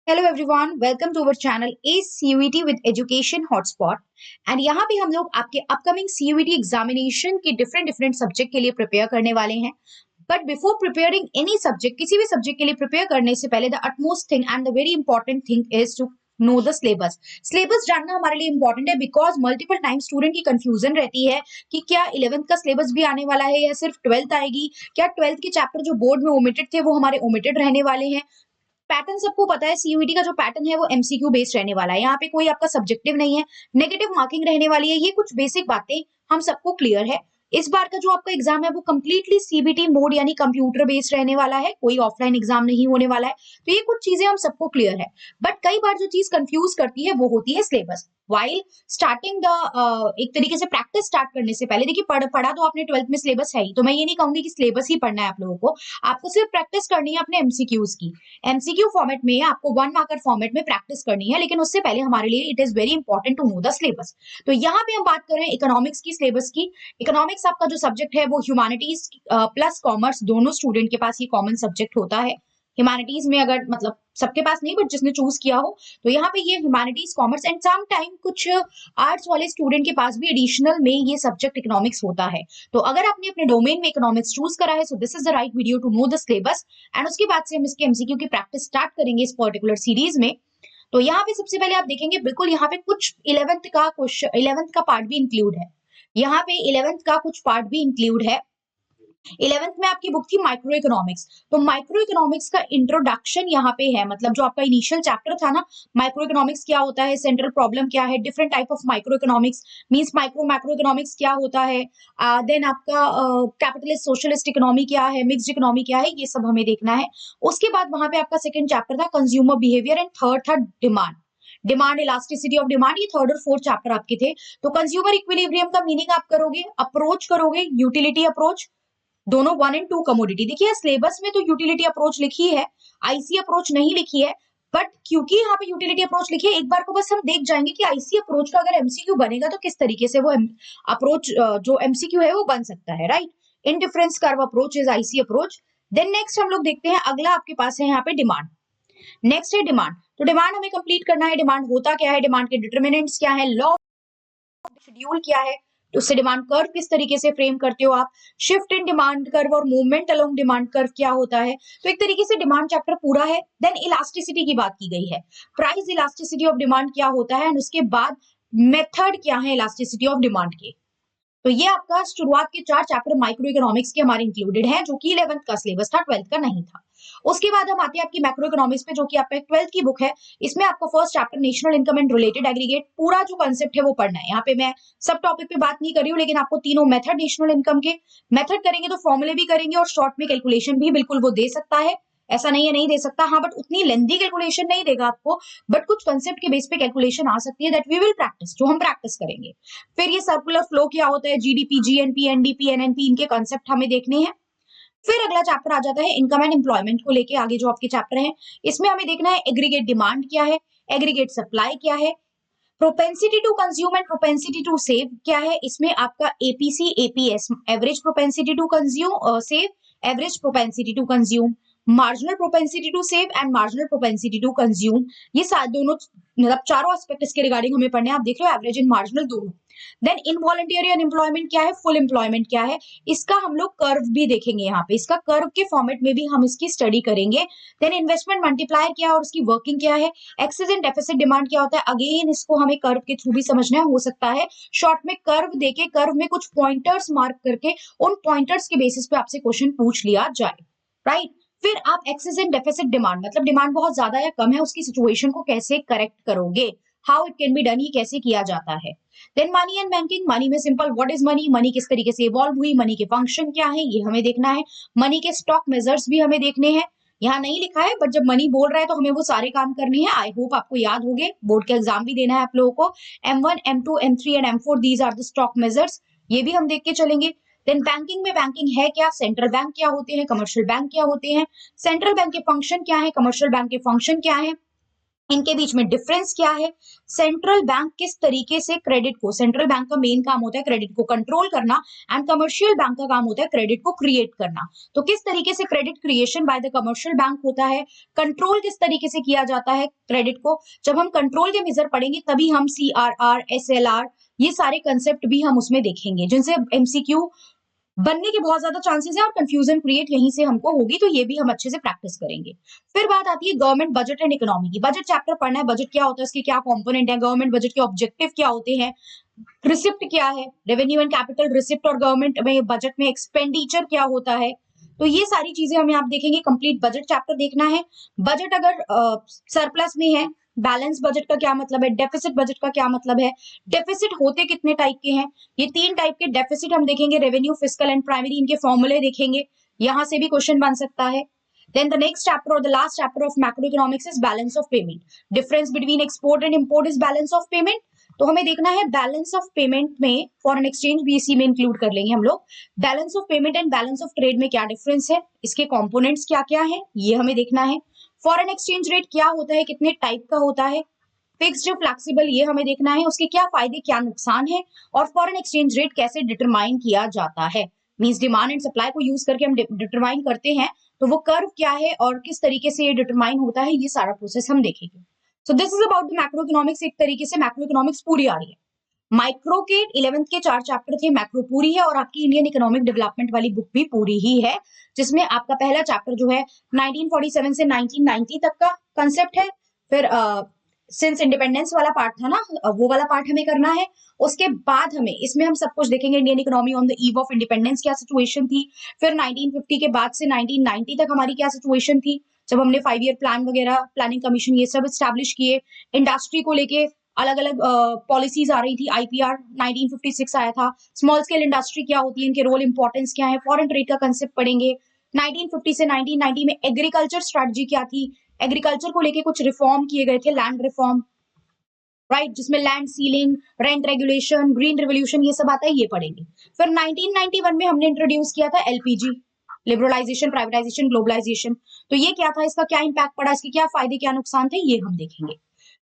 Hello everyone, welcome to our channel a CUET with education hotspot. And यहाँ पे हम लोग आपके अपकमिंग सीयूईटी एग्जामिनेशन के डिफरेंट डिफरेंट सब्जेक्ट के लिए प्रिपेयर करने वाले हैं। But before preparing any subject, किसी भी सब्जेक्ट के लिए प्रिपेयर करने से पहले the utmost thing and the very important thing is to know the syllabus. Syllabus जानना हमारे लिए इंपॉर्टेंट है बिकॉज मल्टीपल टाइम स्टूडेंट की कंफ्यूजन रहती है कि क्या 11th का सिलेबस भी आने वाला है या सिर्फ 12th आएगी, क्या 12th के चैप्टर जो बोर्ड में ओमिटेड थे वो हमारे ओमिटेड रहने वाले हैं। पैटर्न सबको पता है, सीयूईटी का जो पैटर्न है वो एमसीक्यू बेस्ड रहने वाला है। यहाँ पे कोई आपका सब्जेक्टिव नहीं है, नेगेटिव मार्किंग रहने वाली है। ये कुछ बेसिक बातें हम सबको क्लियर है। इस बार का जो आपका एग्जाम है वो कंप्लीटली सीबीटी मोड यानी कंप्यूटर बेस्ड रहने वाला है, कोई ऑफलाइन एग्जाम नहीं होने वाला है। तो ये कुछ चीजें हम सबको क्लियर है। बट कई बार जो चीज कंफ्यूज करती है वो होती है सिलेबस। वाइल स्टार्टिंग द एक तरीके से प्रैक्टिस स्टार्ट करने से पहले देखिए, पढ़ा तो आपने 12th में सिलेबस है ही, तो मैं ये नहीं कहूंगी कि सिलेबस ही पढ़ना है आप लोगों को। आपको सिर्फ प्रैक्टिस करनी है अपने एमसीक्यूज की। एमसीक्यू फॉर्मेट में आपको 1 मार्कर फॉर्मेट में प्रैक्टिस करनी है, लेकिन उससे पहले हमारे लिए it is very important to know the syllabus. तो यहाँ पे हम बात कर रहे हैं इकोनॉमिक्स की सिलेबस की। इकोनॉमिक्स आपका जो सब्जेक्ट है वो ह्यूमैनिटीज प्लस कॉमर्स, दोनों स्टूडेंट के पास ये कॉमन सब्जेक्ट होता है। ह्यूमैनिटीज में अगर मतलब सबके पास नहीं, बट जिसने चूज किया हो, तो यहाँ पे ये humanities commerce and some time कुछ आर्ट्स वाले स्टूडेंट के पास भी एडिशनल में ये सब्जेक्ट इकोनॉमिक्स होता है। तो अगर आपने अपने डोमेन में इकोनॉमिक्स चूज करा है, so this is the right video to know the syllabus. And उसके बाद से हम इसके एमसीक्यू की प्रैक्टिस स्टार्ट करेंगे इस पर्टिकुलर सीरीज में। तो यहाँ पे सबसे पहले आप देखेंगे, बिल्कुल यहाँ पे कुछ 11th का क्वेश्चन, 11th का पार्ट भी इंक्लूड है। यहाँ पे 11th का कुछ पार्ट भी इंक्लूड है। 11th में आपकी बुक थी माइक्रो इकोनॉमिक्स, तो माइक्रो इकोनॉमिक्स का इंट्रोडक्शन यहाँ पे है। मतलब जो आपका इनिशियल चैप्टर था ना, माइक्रो इकोनॉमिक्स क्या होता है, सेंट्रल प्रॉब्लम क्या है, different type of micro economics means macro economics क्या होता है, देन आपका कैपिटलिस्ट सोशलिस्ट इकोनॉमी क्या है, मिक्स्ड इकोनॉमी क्या है, ये सब हमें देखना है। उसके बाद वहां पे आपका सेकंड चैप्टर था कंज्यूमर बिहेवियर एंड थर्ड था डिमांड इलास्टिसिटी ऑफ डिमांड। ये थर्ड और फोर्थ चैप्टर आपके थे। तो कंज्यूमर इक्विलिब्रियम का मीनिंग आप करोगे, अप्रोच करोगे यूटिलिटी अप्रोच, दोनों 1 और 2 कमोडिटी। देखिए सिलेबस में तो यूटिलिटी अप्रोच लिखी है, आईसी अप्रोच नहीं लिखी है। बट क्योंकि यहाँ पे यूटिलिटी अप्रोच लिखी है, एक बार को बस हम देख जाएंगे कि आईसी अप्रोच का अगर एमसीक्यू बनेगा तो किस तरीके से वो अप्रोच जो एमसीक्यू है वो बन सकता है, right. Indifference curve approach is IC approach. Then next हम लोग देखते हैं, अगला आपके पास है यहाँ पे डिमांड। नेक्स्ट है डिमांड। तो डिमांड हमें कंप्लीट करना है। डिमांड होता क्या है, डिमांड के डिटर्मिनेंट्स क्या है, लॉ शेड्यूल क्या है, तो उससे डिमांड कर्व किस तरीके से फ्रेम करते हो आप, शिफ्ट इन डिमांड कर्व और मूवमेंट अलोंग डिमांड कर्व क्या होता है। तो एक तरीके से डिमांड चैप्टर पूरा है। देन इलास्टिसिटी की बात की गई है, प्राइस इलास्टिसिटी ऑफ डिमांड क्या होता है, एंड उसके बाद मेथड क्या है इलास्टिसिटी ऑफ डिमांड के। तो ये आपका शुरुआत के 4 चैप्टर माइक्रो इकोनॉमिक्स के हमारे इंक्लूडेड हैं, जो कि 11th का सिलेबस था, 12th का नहीं था। उसके बाद हम आते हैं आपकी मैक्रो इकोनॉमिक्स पे, जो कि आपका 12th की बुक है। इसमें आपका first chapter national income and related aggregate, पूरा जो कंसेप्ट है वो पढ़ना है। यहाँ पे मैं सब टॉपिक पे बात नहीं कर रही हूँ, लेकिन आपको तीनों मेथड नेशनल इनकम के मेथड करेंगे तो फॉर्मूले भी करेंगे और शॉर्ट में कैलकुलेशन भी बिल्कुल वो दे सकता है, ऐसा नहीं है नहीं दे सकता। हाँ, बट उतनी लेंथी कैलकुलेशन नहीं देगा आपको, बट कुछ कंसेप्ट के बेस पे कैलकुलेशन आ सकती है, दैट वी विल प्रैक्टिस, जो हम प्रैक्टिस करेंगे। फिर ये सर्कुलर फ्लो क्या होता है, जीडीपी, जीएनपी, एनडीपी, एनएनपी, इनके कॉन्सेप्ट हमें देखने हैं। फिर अगला चैप्टर आ जाता है इनकम एंड एम्प्लॉयमेंट को लेके, आगे जो आपके चैप्टर हैं इसमें हमें देखना है एग्रीगेट डिमांड क्या है, एग्रीगेट सप्लाई क्या है, propensity to consume and propensity to save क्या है। इसमें आपका APC APS, average propensity to consume save, average propensity to consume, marginal propensity to save and marginal propensity to consume. ये दोनों मतलब चारों एस्पेक्ट इसके रिगार्डिंग हमें पढ़ने हैं। आप देख रहे हो एवरेज एंड मार्जिनल दोनों। देन इनवॉलंटियरी अनएम्प्लॉयमेंट क्या है, फुल एम्प्लॉयमेंट क्या है, इसका हम लोग कर्व भी देखेंगे। यहाँ पे इसका कर्व के फॉर्मेट में भी हम इसकी स्टडी करेंगे। देन इन्वेस्टमेंट मल्टीप्लायर क्या है और उसकी वर्किंग क्या है, एक्सेस एंड डेफिसिट डिमांड क्या होता है, अगेन इसको हमें कर्व के थ्रू भी समझना है। हो सकता है शॉर्ट में कर्व देके कर्व में कुछ पॉइंटर्स मार्क करके उन पॉइंटर्स के बेसिस पे आपसे क्वेश्चन पूछ लिया जाए, राइट। फिर आप एक्सेस एंड डेफिसिट डिमांड, मतलब डिमांड बहुत ज्यादा या कम है, उसकी सिचुएशन को कैसे करेक्ट करोगे, how it can be done, ये कैसे किया जाता है। Then money and banking, money में simple what is money, money किस तरीके से इवॉल्व हुई, मनी के फंक्शन क्या है, ये हमें देखना है। मनी के स्टॉक मेजर्स भी हमें देखने हैं। यहाँ नहीं लिखा है, बट जब मनी बोल रहा है तो हमें वो सारे काम करने हैं। आई होप आपको याद होंगे, बोर्ड के एग्जाम भी देना है आप लोगों को। M1, M2, M3 and M4, these are the stock measures, ये भी हम देख के चलेंगे। देन बैंकिंग में बैंकिंग है क्या, सेंट्रल बैंक क्या होते हैं, कमर्शियल बैंक क्या होते हैं, सेंट्रल बैंक के फंक्शन क्या है, कमर्शियल बैंक के फंक्शन क्या है, इनके बीच में डिफरेंस क्या है, सेंट्रल बैंक किस तरीके से क्रेडिट को, सेंट्रल बैंक का मेन काम होता है क्रेडिट को कंट्रोल करना एंड कमर्शियल बैंक का काम होता है क्रेडिट को क्रिएट करना। तो किस तरीके से credit creation by the commercial bank होता है, कंट्रोल किस तरीके से किया जाता है क्रेडिट को। जब हम कंट्रोल के मेजर पढ़ेंगे तभी हम CRR, SLR, ये सारे कंसेप्ट भी हम उसमें देखेंगे जिनसे MCQ बनने के बहुत ज्यादा चांसेस है और कंफ्यूजन क्रिएट यहीं से हमको होगी, तो ये भी हम अच्छे से प्रैक्टिस करेंगे। फिर बात आती है गवर्नमेंट बजट एंड इकोनॉमी की। बजट चैप्टर पढ़ना है, बजट क्या होता है, इसके क्या कंपोनेंट है, गवर्नमेंट बजट के ऑब्जेक्टिव क्या होते हैं, रिसिप्ट क्या है, रेवेन्यू एंड कैपिटल रिसिप्ट, और गवर्नमेंट में बजट में एक्सपेंडिचर क्या होता है। तो ये सारी चीजें हमें आप देखेंगे, कंप्लीट बजट चैप्टर देखना है। बजट अगर सरप्लस में है, बैलेंस बजट का क्या मतलब है, डेफिसिट बजट का क्या मतलब है, डेफिसिट होते कितने टाइप के हैं, ये 3 टाइप के डेफिसिट हम देखेंगे, रेवेन्यू, फिस्कल एंड प्राइमरी, इनके फॉर्मूले देखेंगे, यहां से भी क्वेश्चन बन सकता है। Then the next chapter or the last chapter of macroeconomics is balance of payment. Difference between export and import is balance of payment. तो हमें देखना है बैलेंस ऑफ पेमेंट में, फॉरेन एक्सचेंज भी इसी में इंक्लूड कर लेंगे हम लोग। Balance of payment and balance of trade में क्या डिफरेंस है, इसके कंपोनेंट्स क्या क्या है, ये हमें देखना है। फॉरेन एक्सचेंज रेट क्या होता है, कितने टाइप का होता है, फिक्स्ड, फ्लेक्सिबल, ये हमें देखना है, उसके क्या फायदे क्या नुकसान है, और फॉरेन एक्सचेंज रेट कैसे डिटरमाइन किया जाता है, मींस डिमांड एंड सप्लाई को यूज करके हम डिटरमाइन करते हैं, तो वो कर्व क्या है और किस तरीके से ये डिटरमाइन होता है, ये सारा प्रोसेस हम देखेंगे। सो this is about the macro economics. एक तरीके से मैक्रो इकोनॉमिक्स पूरी आ रही है। माइक्रो के 11th के 4 चैप्टर थे, मैक्रो पूरी है, और आपकी इंडियन इकोनॉमिक डेवलपमेंट वाली बुक भी पूरी ही है, जिसमें आपका पहला चैप्टर जो है 1947 से 1990 तक का कंसेप्ट है। फिर सिंस इंडिपेंडेंस वाला पार्ट था ना, वो वाला पार्ट हमें करना है। उसके बाद हमें इसमें हम सब कुछ देखेंगे, Indian economy on the eve of independence क्या सिचुएशन थी, फिर 1950 के बाद से 1990 तक हमारी क्या सिचुएशन थी, जब हमने 5 ईयर प्लान वगैरह, प्लानिंग कमीशन, ये सब स्टैब्लिश किए। इंडस्ट्री को लेके अलग अलग पॉलिसीज आ रही थी, IPR 1956 आया था। स्मॉल स्केल इंडस्ट्री क्या होती है, इनके रोल इंपॉर्टेंस क्या है, फॉरेन ट्रेड का कंसेप्ट पढ़ेंगे। 1950 से 1990 में एग्रीकल्चर स्ट्रेटजी क्या थी, एग्रीकल्चर को लेके कुछ रिफॉर्म किए गए थे, लैंड रिफॉर्म, राइट, जिसमें land ceiling, rent regulation, green revolution, ये सब आता है, ये पढ़ेंगे। फिर 1991 में हमने इंट्रोड्यूस किया था LPG, लिबरलाइजेशन, प्राइवेटाइजेशन, ग्लोबलाइजेशन। तो ये क्या था, इसका क्या इंपैक्ट पड़ा, इसके क्या फायदे क्या नुकसान थे, ये हम देखेंगे।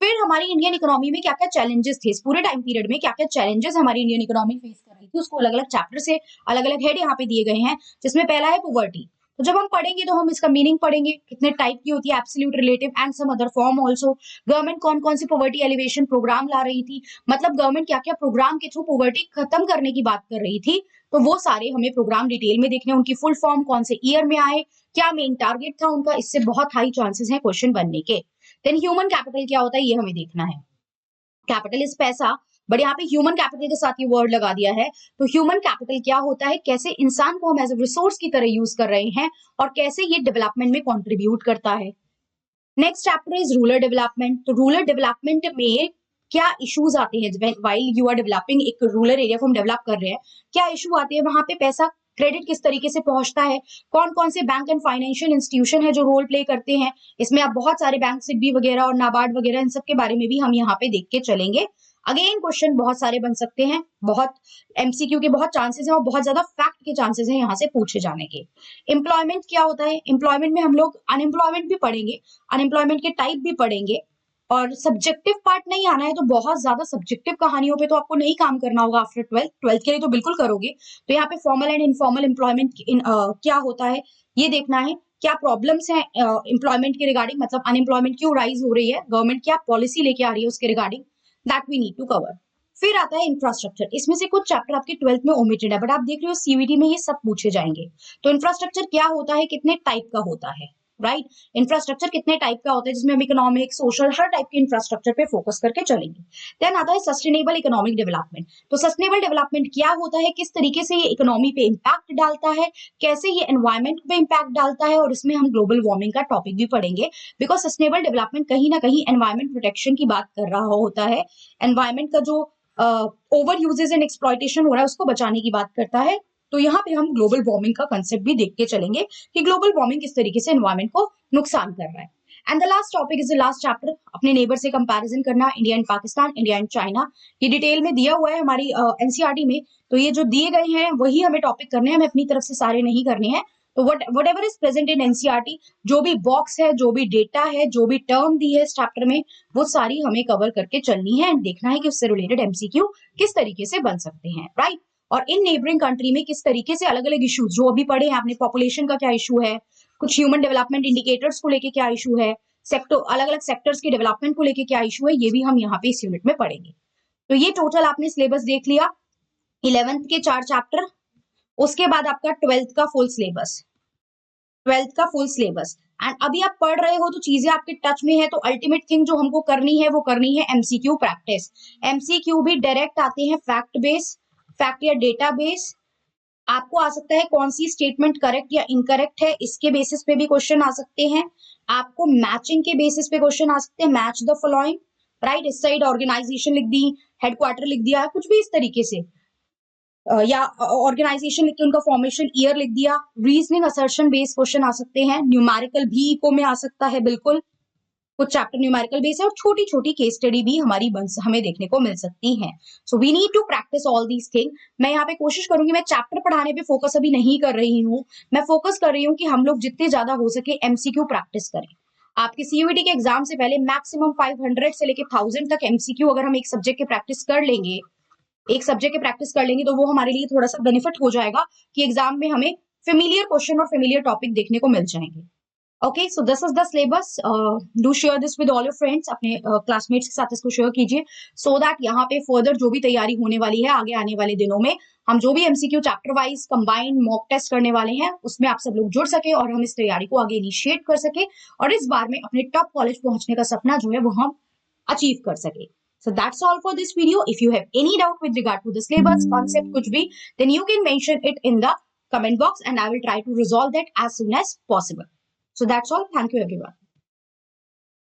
फिर हमारी इंडियन इकोनॉमी में क्या क्या चैलेंजेस थे, इस पूरे टाइम पीरियड में क्या क्या चैलेंजेस हमारी इंडियन इकोनॉमी फेस कर रही थी, उसको अलग अलग चैप्टर से अलग अलग हेड यहाँ पे दिए गए हैं, जिसमें पहला है पॉवर्टी। तो जब हम पढ़ेंगे तो हम इसका मीनिंग पढ़ेंगे, कितने टाइप की होती है, absolute, relative and some other form also. Government कौन कौन से पॉवर्टी एलिवेशन प्रोग्राम ला रही थी, मतलब गवर्नमेंट क्या क्या प्रोग्राम के थ्रू पॉवर्टी खत्म करने की बात कर रही थी, तो वो सारे हमें प्रोग्राम डिटेल में देखने, उनकी फुल फॉर्म कौन से ईयर में आए, क्या मेन टारगेट था उनका, इससे बहुत हाई चांसेस है क्वेश्चन बनने के। देन ह्यूमन कैपिटल क्या होता है, ये हमें देखना है। कैपिटल इज पैसा, बट यहाँ पे ह्यूमन कैपिटल के साथ ये वर्ड लगा दिया है, तो ह्यूमन कैपिटल क्या होता है, कैसे इंसान को हम एज ए रिसोर्स की तरह यूज कर रहे हैं और कैसे ये डेवलपमेंट में कंट्रीब्यूट करता है। Next chapter is rural development. तो रूरल डेवलपमेंट में क्या इश्यूज आते हैं, व्हाइल यू आर डेवलपिंग, एक रूरल एरिया को हम डेवलप कर रहे हैं, क्या इशू आते हैं वहां पे, पैसा क्रेडिट किस तरीके से पहुंचता है, कौन कौन से बैंक एंड फाइनेंशियल इंस्टीट्यूशन है जो रोल प्ले करते हैं, इसमें आप बहुत सारे बैंक, सिडबी वगैरह और नाबार्ड वगैरह, इन सब के बारे में भी हम यहाँ पे देख के चलेंगे। अगेन क्वेश्चन बहुत सारे बन सकते हैं, बहुत MCQ के बहुत चांसेस हैं और बहुत ज्यादा फैक्ट के चांसेस हैं यहाँ से पूछे जाने के। एम्प्लॉयमेंट क्या होता है, एम्प्लॉयमेंट में हम लोग अनएम्प्लॉयमेंट भी पढ़ेंगे, अनएम्प्लॉयमेंट के टाइप भी पढ़ेंगे, और सब्जेक्टिव पार्ट नहीं आना है तो बहुत ज्यादा सब्जेक्टिव कहानियों पे तो आपको नहीं काम करना होगा आफ्टर 12th के लिए तो बिल्कुल करोगे। तो यहाँ पे फॉर्मल एंड इनफॉर्मल एम्प्लॉयमेंट क्या होता है ये देखना है, क्या प्रॉब्लम्स हैं एम्प्लॉयमेंट के रिगार्डिंग, मतलब अनएम्प्लॉयमेंट क्यों राइज हो रही है, गवर्नमेंट क्या पॉलिसी लेके आ रही है उसके regarding, that we need to cover. फिर आता है इंफ्रास्ट्रक्चर, इसमें से कुछ चैप्टर आपके 12th में ओमिटेड है, बट आप देख रहे हो CVT में ये सब पूछे जाएंगे। तो इंफ्रास्ट्रक्चर क्या होता है, कितने टाइप का होता है, राइट, इंफ्रास्ट्रक्चर कितने टाइप का होता है, जिसमें हम इकोनॉमिक, सोशल, हर टाइप के इंफ्रास्ट्रक्चर पे फोकस करके चलेंगे। देन आता है सस्टेनेबल इकोनॉमिक डेवलपमेंट। तो सस्टेनेबल डेवलपमेंट क्या होता है, किस तरीके से ये इकोनॉमी पे इंपैक्ट डालता है, कैसे ये एनवायरमेंट पे इंपैक्ट डालता है, और इसमें हम ग्लोबल वार्मिंग का टॉपिक भी पढ़ेंगे, बिकॉज सस्टेनेबल डेवलपमेंट कहीं ना कहीं एनवायरमेंट प्रोटेक्शन की बात कर रहा होता है, एनवायरमेंट का जो ओवर यूजेज एंड एक्सप्लॉयटेशन हो रहा है उसको बचाने की बात करता है। तो यहाँ पे हम ग्लोबल वार्मिंग का कंसेप्ट भी देख के चलेंगे कि ग्लोबल वार्मिंग किस तरीके से एनवायरमेंट को नुकसान कर रहा है। And the last topic is the last chapter, अपने नेबर से कंपैरिजन करना, India and Pakistan, India and China, ये डिटेल में दिया हुआ है हमारी NCERT में। तो ये जो दिए गए हैं वही हमें टॉपिक करने हैं, हमें अपनी तरफ से सारे नहीं करने हैं, तो what ever is present in NCERT, जो भी बॉक्स है, जो भी डेटा है, जो भी टर्म दी है इस चैप्टर में, वो सारी हमें कवर करके चलनी है एंड देखना है कि उससे रिलेटेड एमसीक्यू किस तरीके से बन सकते हैं, राइट। और इन नेबरिंग कंट्री में किस तरीके से अलग अलग इश्यूज जो अभी पढ़े हैं आपने, पॉपुलेशन का क्या इशू है, कुछ ह्यूमन डेवलपमेंट इंडिकेटर्स को लेके क्या इशू है, सेक्टर अलग अलग सेक्टर्स के डेवलपमेंट को लेके क्या इशू है, ये भी हम यहाँ पे इस यूनिट में पढ़ेंगे। तो ये टोटल आपने सिलेबस देख लिया, 11th के 4 चैप्टर, उसके बाद आपका 12th का फुल सिलेबस, 12th का फुल सिलेबस। एंड अभी आप पढ़ रहे हो तो चीजें आपके टच में है, तो अल्टीमेट थिंग जो हमको करनी है वो करनी है एमसीक्यू प्रैक्टिस। एमसीक्यू भी डायरेक्ट आते हैं फैक्ट बेस, फैक्ट या डेटा बेस। आपको आ सकता है कौन सी स्टेटमेंट करेक्ट या इनकरेक्ट है, इसके बेसिस पे भी क्वेश्चन आ सकते हैं। आपको मैचिंग के बेसिस पे क्वेश्चन आ सकते हैं, मैच द फॉलोइंग, राइट। इस साइड ऑर्गेनाइजेशन लिख दी, हेडक्वार्टर लिख दिया, कुछ भी इस तरीके से, या ऑर्गेनाइजेशन लिख के उनका फॉर्मेशन ईयर लिख दिया। रीजनिंग असर्शन बेस्ड क्वेश्चन आ सकते हैं, न्यूमेरिकल भी इको में आ सकता है, बिल्कुल कुछ चैप्टर न्यूमेरिकल बेस है, और छोटी छोटी केस स्टडी भी हमारी हमें देखने को मिल सकती है। So we need to practice all these thing. मैं यहाँ पे कोशिश करूंगी, मैं चैप्टर पढ़ाने पे फोकस अभी नहीं कर रही हूँ, मैं फोकस कर रही हूँ कि हम लोग जितने ज्यादा हो सके एमसीक्यू प्रैक्टिस करें। आपके सीयूईटी के एग्जाम से पहले मैक्सिमम 500 से लेके 1000 तक एमसीक्यू अगर हम एक सब्जेक्ट के प्रैक्टिस कर लेंगे, तो वो हमारे लिए थोड़ा सा बेनिफिट हो जाएगा कि एग्जाम में हमें फेमिलियर क्वेश्चन और फेमिलियर टॉपिक देखने को मिल जाएंगे। Okay, so this is the syllabus. Do share this with all your friends, अपने क्लासमेट्स के साथ इसको शेयर कीजिए, सो दैट यहाँ पे फर्दर जो भी तैयारी होने वाली है आगे आने वाले दिनों में, हम जो भी MCQ chapter wise combined mock test करने वाले हैं उसमें आप सब लोग जुड़ सके और हम इस तैयारी को आगे इनिशिएट कर सके और इस बार में अपने टॉप कॉलेज पहुंचने का सपना जो है वो हम अचीव कर सके। So that's all for this video. If you have any doubt with regard to the syllabus, concept, कुछ भी, then you can mention it in the comment box and I will try to resolve that as soon as possible. So that's all. Thank you everyone.